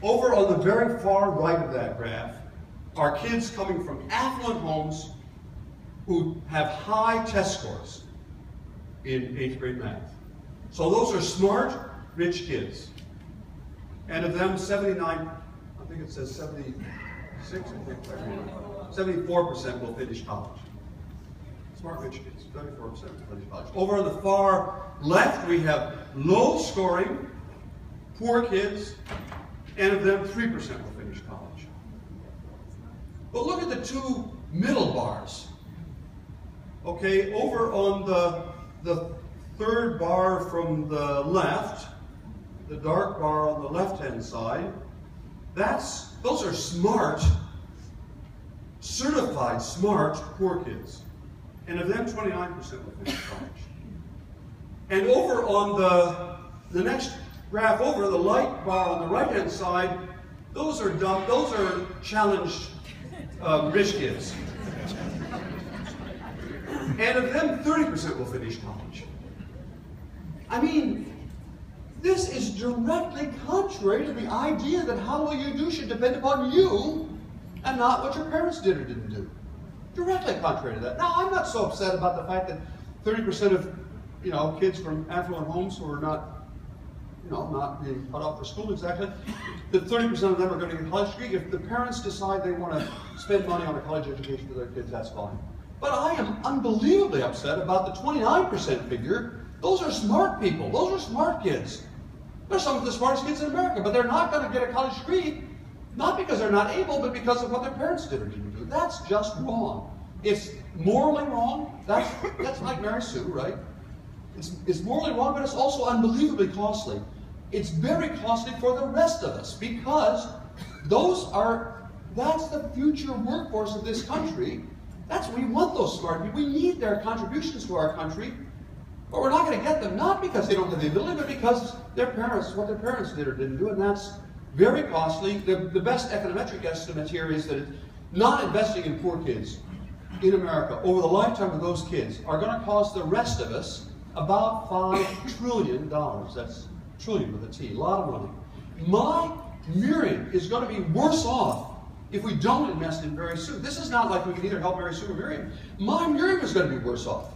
over on the very far right of that graph are kids coming from affluent homes who have high test scores in 8th grade math. So those are smart, rich kids. And of them, 79, I think it says 76, I think, 74% will finish college. Smart, rich kids, 34% will finish college. Over on the far left, we have low scoring, poor kids, and of them, 3% will finish college. But look at the two middle bars. Okay, over on the third bar from the left, the dark bar on the left-hand side, those are smart, certified smart poor kids. And of them, 29% will finish college. And over on the next graph over, the light bar on the right-hand side, those are dumb, those are challenged rich kids. And of them, 30% will finish college. I mean, this is directly contrary to the idea that how well you do should depend upon you and not what your parents did or didn't do. Directly contrary to that. Now, I'm not so upset about the fact that 30% of kids from affluent homes who are not being cut off for school exactly, that 30% of them are going to get a college degree. If the parents decide they want to spend money on a college education for their kids, that's fine. But I am unbelievably upset about the 29% figure. Those are smart people. Those are smart kids. They're some of the smartest kids in America, but they're not going to get a college degree, not because they're not able, but because of what their parents did or didn't do. That's just wrong. It's morally wrong. That's like Mary Sue, right? It's morally wrong, but it's also unbelievably costly. It's very costly for the rest of us because that's the future workforce of this country. We want those smart people. We need their contributions to our country, but we're not going to get them, not because they don't have the ability, but because what their parents did or didn't do, and that's very costly. The best econometric estimate here is that not investing in poor kids in America over the lifetime of those kids are going to cost the rest of us about $5 trillion. That's trillion with a T, a lot of money. My Miriam is going to be worse off if we don't invest in Mary Sue. This is not like we can either help Mary Sue or Miriam. My Miriam is going to be worse off.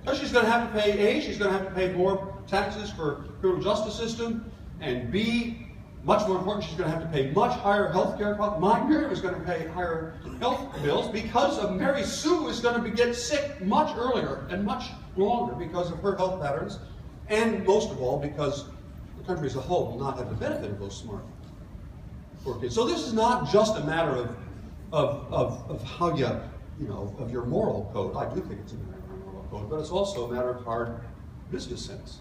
Because she's going to have to pay A, she's going to have to pay more taxes for criminal justice system, and B, much more important, she's going to have to pay much higher health care costs. My Miriam is going to pay higher health bills because of Mary Sue is going to get sick much earlier and much longer because of her health patterns, and most of all because the country as a whole will not have the benefit of those smart poor kids. So this is not just a matter of how of your moral code. I do think it's a matter of your moral code, but it's also a matter of hard business sense.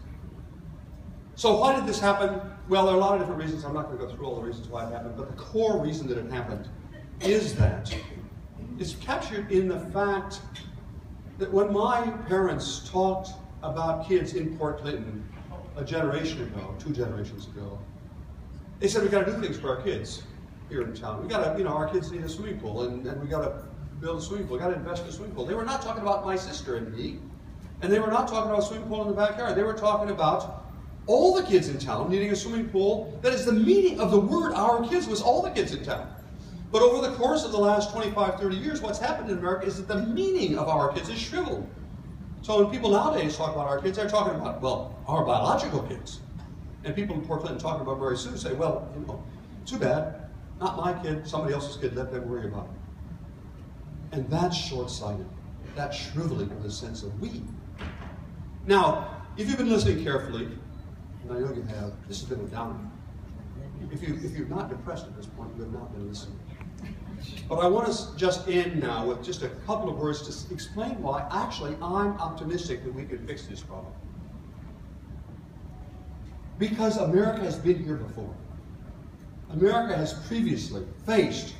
So why did this happen? Well, there are a lot of different reasons. I'm not going to go through all the reasons why it happened, but the core reason that it happened is captured in the fact that when my parents talked about kids in Port Clinton a generation ago, 2 generations ago, they said we got to do things for our kids here in town. We got to, our kids need a swimming pool, and we got to build a swimming pool. We got to invest in a swimming pool. They were not talking about my sister and me, and they were not talking about a swimming pool in the backyard. They were talking about all the kids in town needing a swimming pool. That is the meaning of the word our kids was all the kids in town. But over the course of the last 25, 30 years, what's happened in America is that the meaning of our kids is shriveled. So when people nowadays talk about our kids, they're talking about, well, our biological kids. And people in Port Clinton talking about Mary Sue say, well, too bad, not my kid, somebody else's kid, let them worry about it. And that's short-sighted. That's shriveling of the sense of we. Now, if you've been listening carefully, and I know you have, this has been a downer. If you're not depressed at this point, you have not been listening. But I want to just end now with just a couple of words to explain why actually I'm optimistic that we can fix this problem. Because America has been here before. America has previously faced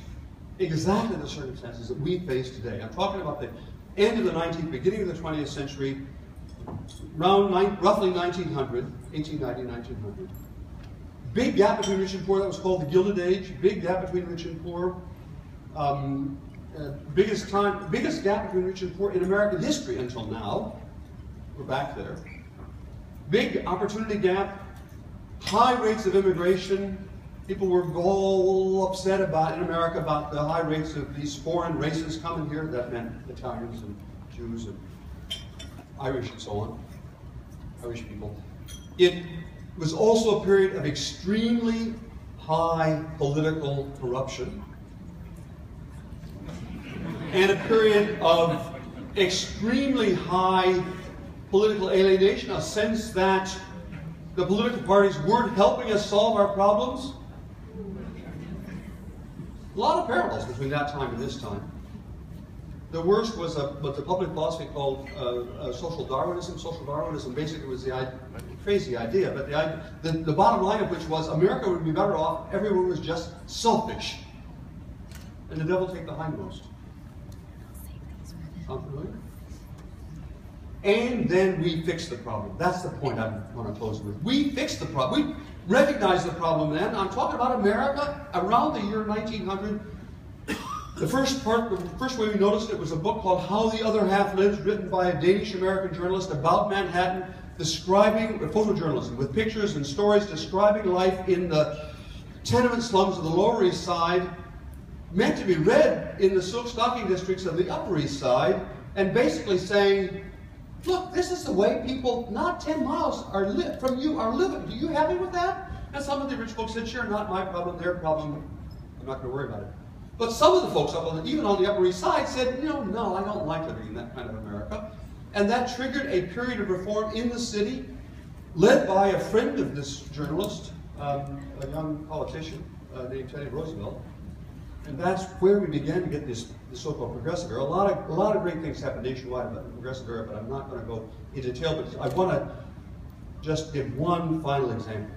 exactly the circumstances that we face today. I'm talking about the end of the 19th, beginning of the 20th century, around roughly 1890, 1900. Big gap between rich and poor, that was called the Gilded Age. Big gap between rich and poor. Biggest gap between rich and poor in American history until now. We're back there. Big opportunity gap, high rates of immigration, People were all upset in America about the high rates of these foreign races coming here. That meant Italians and Jews and Irish and so on. Irish people. It was also a period of extremely high political corruption and a period of extremely high political alienation, a sense that the political parties weren't helping us solve our problems. A lot of parallels between that time and this time. The worst was what the public philosophy called social Darwinism. Social Darwinism basically was the crazy idea, but the bottom line of which was America would be better off, everyone was just selfish. And the devil take the hindmost. Sound familiar? And then we fixed the problem. That's the point I want to close with. We fixed the problem. We recognized the problem then. I'm talking about America around the year 1900. The first way we noticed it was a book called How the Other Half Lives, written by a Danish-American journalist about Manhattan, describing photojournalism with pictures and stories describing life in the tenement slums of the Lower East Side, meant to be read in the silk stocking districts of the Upper East Side, and basically saying, look, this is the way people not 10 miles from you are living. Do you happy with that? And some of the rich folks said, sure, not my problem, their problem. I'm not going to worry about it. But some of the folks, even on the Upper East Side, said, no, I don't like living in that kind of America. And that triggered a period of reform in the city, led by a friend of this journalist, a young politician named Teddy Roosevelt. And that's where we began to get the so-called progressive era. A lot of great things happened nationwide about the progressive era, but I'm not going to go into detail. But I want to just give one final example.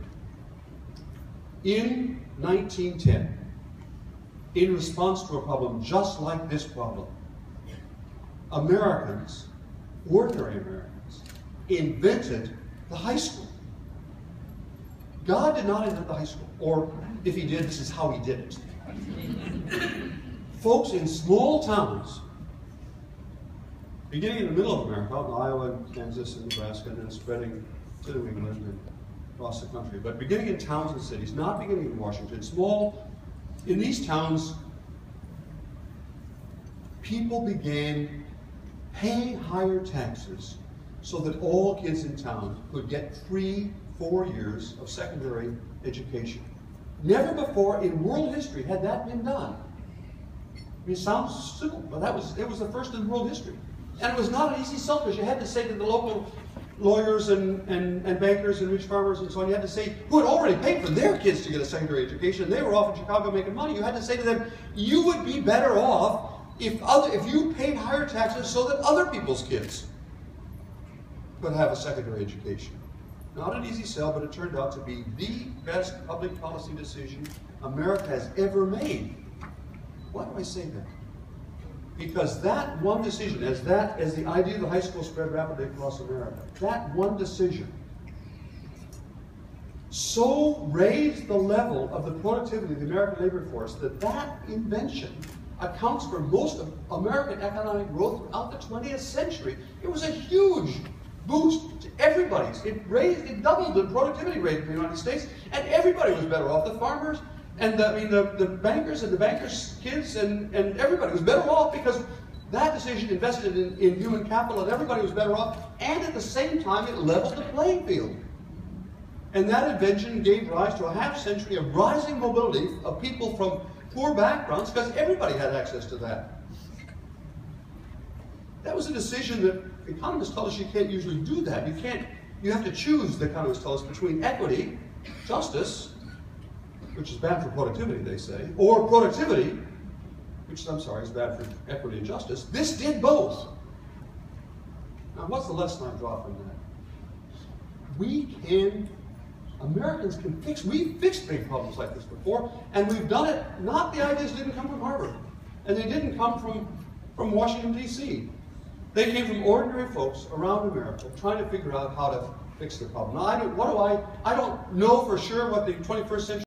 In 1910, in response to a problem just like this problem, Americans, ordinary Americans, invented the high school. God did not invent the high school, or if he did, this is how he did it. Folks in small towns, beginning in the middle of America, Iowa, Kansas, and Nebraska, and then spreading to New England and across the country, but beginning in towns and cities, not beginning in Washington, in these towns, people began paying higher taxes so that all kids in town could get free 4 years of secondary education. Never before in world history had that been done. I mean, it sounds simple, but it was the first in world history. And it was not an easy sell, because you had to say to the local lawyers and bankers and rich farmers and so on, you had to say, who had already paid for their kids to get a secondary education, they were off in Chicago making money, you had to say to them, you would be better off if you paid higher taxes so that other people's kids could have a secondary education. Not an easy sell, but it turned out to be the best public policy decision America has ever made. Why do I say that? Because that one decision, as the idea of the high school spread rapidly across America, that one decision so raised the level of the productivity of the American labor force that invention accounts for most of American economic growth throughout the 20th century. It was a huge boost to everybody's. It doubled the productivity rate in the United States, and everybody was better off. The farmers and the bankers and the bankers' kids and everybody was better off, because that decision invested in human capital, and everybody was better off, and at the same time it leveled the playing field. And that invention gave rise to a half-century of rising mobility of people from poor backgrounds, because everybody had access to that. That was a decision that economists tell us you can't usually do that. You have to choose, the economists tell us, between equity, justice, which is bad for productivity, they say, or productivity, which, I'm sorry, is bad for equity and justice. This did both. Now, what's the lesson I draw from that? Americans can fix, we've fixed big problems like this before, and we've done it, the ideas didn't come from Harvard, and they didn't come from Washington, D.C. They came from ordinary folks around America trying to figure out how to fix the problem. Now, I don't know for sure what the 21st century